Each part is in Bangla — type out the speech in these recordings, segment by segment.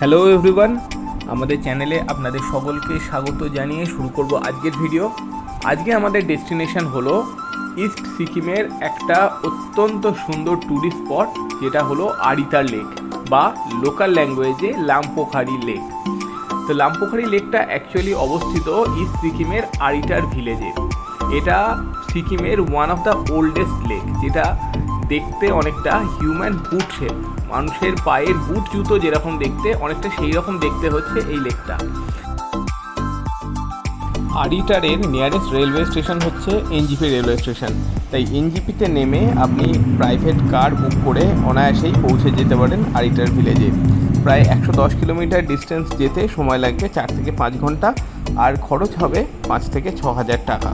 হ্যালো এভরিওয়ান, আমাদের চ্যানেলে আপনাদের সকলকে স্বাগত জানিয়ে শুরু করব আজকের ভিডিও। আজকে আমাদের ডেস্টিনেশন হলো ইস্ট সিকিমের একটা অত্যন্ত সুন্দর ট্যুরিস্ট স্পট, যেটা হলো আরিতার লেক বা লোকাল ল্যাঙ্গুয়েজে লাম্পোখারি লেক। তো লাম্পোখারি লেকটা অ্যাকচুয়ালি অবস্থিত ইস্ট সিকিমের আরিটার ভিলেজে। এটা সিকিমের one of the oldest lake, যেটা দেখতে অনেকটা হিউম্যান বুট শেপ, মানুষের পায়ের বুট জুতো যেরকম দেখতে, অনেকটা সেই রকম দেখতে হচ্ছে এই লেকটা। আরিটারের নিয়ারেস্ট রেলওয়ে স্টেশন হচ্ছে এনজিপি রেলওয়ে স্টেশন, তাই এনজিপিতে নেমে আপনি প্রাইভেট কার বুক করে অনায়াসেই পৌঁছে যেতে পারেন আরিটার ভিলেজে। প্রায় 110 কিলোমিটার ডিস্টেন্স যেতে সময় লাগবে 4 থেকে 5 ঘন্টা, আর খরচ হবে 5 থেকে 6,000 টাকা।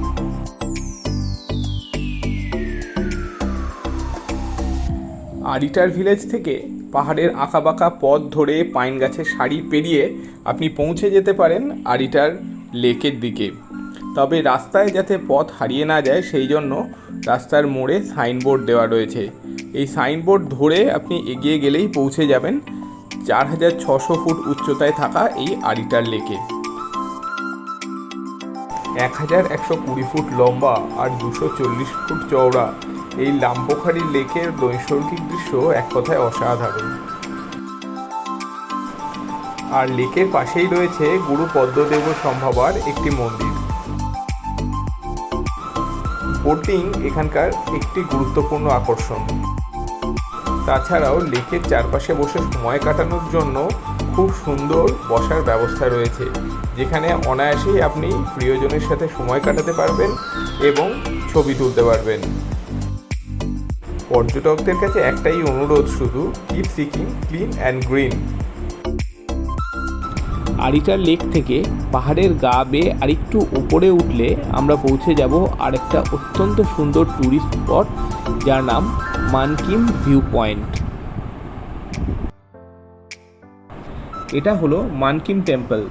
আরিটার ভিলেজ থেকে পাহাড়ের আঁকাবাঁকা পথ ধরে পাইন গাছের সারি পেরিয়ে আপনি পৌঁছে যেতে পারেন আরিটার লেকের দিকে। তবে রাস্তায় যাতে পথ হারিয়ে না যায় সেই জন্য রাস্তার মোড়ে সাইনবোর্ড দেওয়া রয়েছে। এই সাইনবোর্ড ধরে আপনি এগিয়ে গেলেই পৌঁছে যাবেন 4,600 ফুট উচ্চতায় থাকা এই আরিটার লেকে। 1,120 ফুট লম্বা আর 240 ফুট চওড়া এই লাম্পোখারি লেকের নৈসর্গিক দৃশ্য এক কথায় অসাধারণ। আর লেকের পাশেই রয়েছে গুরু পদ্মদেব সম্ভাবার একটি মন্দির। বোটিং এখানকার একটি গুরুত্বপূর্ণ আকর্ষণ। তাছাড়াও লেকের চারপাশে বসে সময় কাটানোর জন্য খুব সুন্দর বসার ব্যবস্থা রয়েছে, যেখানে অনায়াসেই আপনি প্রিয়জনের সাথে সময় কাটাতে পারবেন এবং ছবি তুলতে পারবেন। পর্যটকদের কাছে একটাই অনুরোধ, শুধু keep Sikkim clean and green. Aritar lake থেকে পাহাড়ের গা বেয়ে আরেকটু উপরে উঠলে আমরা পৌঁছে যাব আরেকটা অত্যন্ত সুন্দর ট্যুরিস্ট স্পট, যার নাম মানকিম ভিউ পয়েন্ট। এটা হলো মানকিম টেম্পল।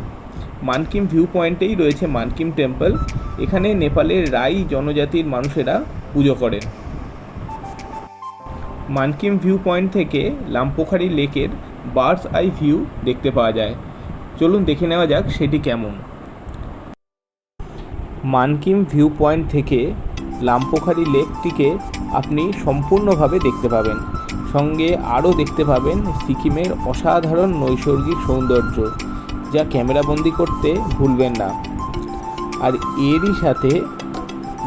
মানকিম ভিউ পয়েন্টেই রয়েছে মানকিম টেম্পল। এখানে নেপালের রাই জনজাতির মানুষেরা পুজো করেন। মানকিম ভিউ পয়েন্ট থেকে লাম্পোখারি লেকের বার্ডস আই ভিউ দেখতে পাওয়া যায়। চলুন দেখে নেওয়া যাক সেটি কেমন। মানকিম ভিউ পয়েন্ট থেকে লাম্পোখারি লেকটিকে আপনি সম্পূর্ণভাবে দেখতে পাবেন, সঙ্গে আরও দেখতে পাবেন সিকিমের অসাধারণ নৈসর্গিক সৌন্দর্য, যা ক্যামেরাবন্দি করতে ভুলবেন না। আর এরই সাথে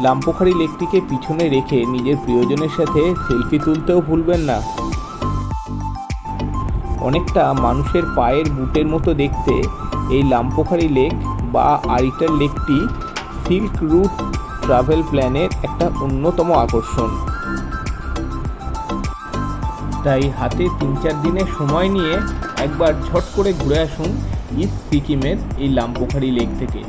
লাম্পোখারি লেকটিকে পিছনে রেখে নিজের প্রিয়জনের সাথে সেলফি তুলতেও ভুলবেন না। অনেকটা মানুষের পায়ের বুটের মতো দেখতে এই লাম্পোখারি লেক বা আরিটার লেকটি সিল্ক রুট ট্রাভেল প্ল্যানের একটা অন্যতম আকর্ষণ। তাই হাতে 3-4 দিনের সময় নিয়ে একবার ঝট করে ঘুরে আসুন ইস্ট সিকিমের এই লাম্পোখারি লেক থেকে।